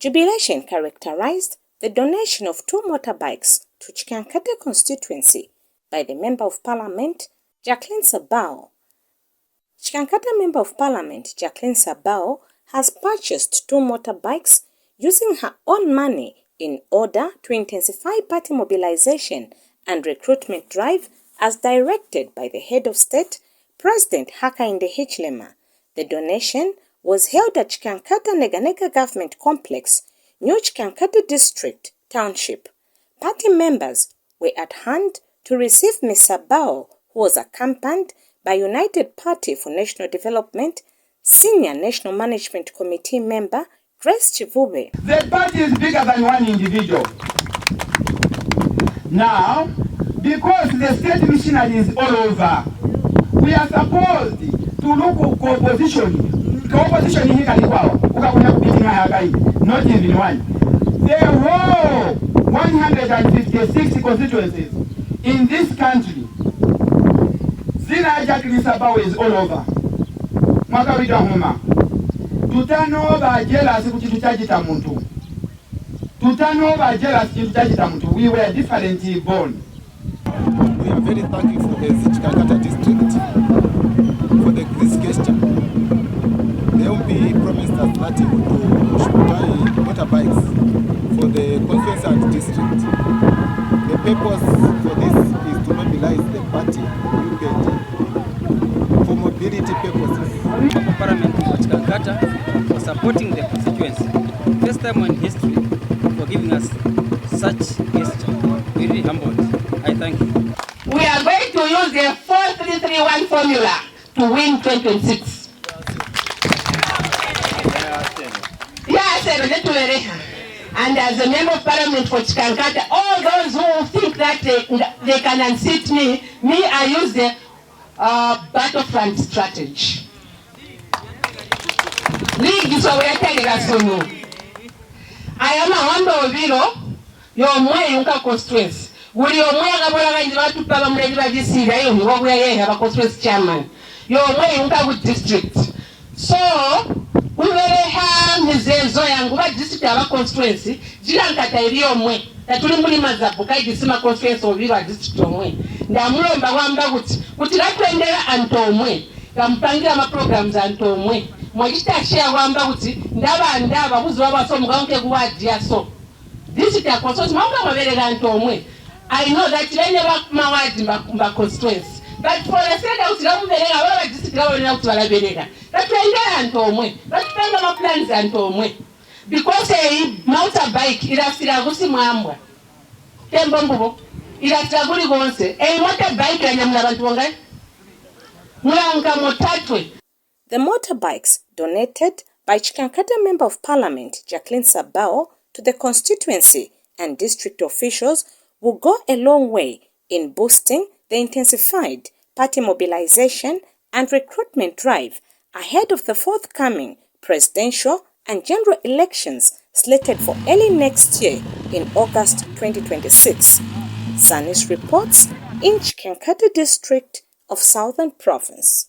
Jubilation characterized the donation of 2 motorbikes to Chikankata constituency by the Member of Parliament, Jacqueline Sabao. Chikankata Member of Parliament, Jacqueline Sabao, has purchased 2 motorbikes using her own money in order to intensify party mobilization and recruitment drive as directed by the head of state, President Hakainde Hichilema. The donation was held at Chikankata Neganega Government Complex, New Chikankata District, Township. Party members were at hand to receive Ms. Sabao, who was accompanied by United Party for National Development Senior National Management Committee member Grace Chivube. The party is bigger than one individual. Now, because the state missionary is all over, we are supposed to look at co-opposition. Co-opposition here not even one. The whole 156 constituencies in this country, Zina Jacqueline Sabao is all over. Mwakawita huma. Tutanoba jealous kuchituchajita muntu. Tutanoba jealous kuchituchajita muntu. We were differently born. We are very thankful for the Chikankata district for this gesture. The MP promised us that he would buy motorbikes for the constituency and district. The purpose for this is to mobilize the party for mobility purposes. Parliament for Chikankata for supporting the constituency. First time in history for giving us such gesture. We're really humbled. I thank you. We are going to use the 4331 formula to win 2026. And as a member of Parliament for Chikankata, all those who think that they can unseat me, I use the battlefront strategy. I am a member of Viro, your Moyunka constituency. Will your Moyaka to Palamre Disida, you have a constituency chairman. Your Moyunka district. So, we will have Mizezo and Guba district of our constituency, Jilankata Mwe, that will be Mazabuka, the Sima constituency of Viva district of Mwe. Namulo Mbawamba, which is and Tomwe, Kampanga programs and Tomwe. Mwajita share Wamba, Ndaba and Dava, who's over some Ganke Guadia so. This is a constituency, Mamba and Tomwe. I know that you never Mawad in my constituency. But for a second, I was going to district out to Alaberega. That's why and Tomwe. That's why my plans and Tomwe. Because a motorbike, it has to go to Mamba. Tembombo, it has to go to Gonse. A motorbike, I am Lavantuanga. Muanga Motatwe. The motorbikes donated by Chikankata Member of Parliament Jacqueline Sabao to the constituency and district officials will go a long way in boosting the intensified party mobilization and recruitment drive ahead of the forthcoming presidential and general elections slated for early next year in August 2026. ZANIS reports in Chikankata district of Southern Province.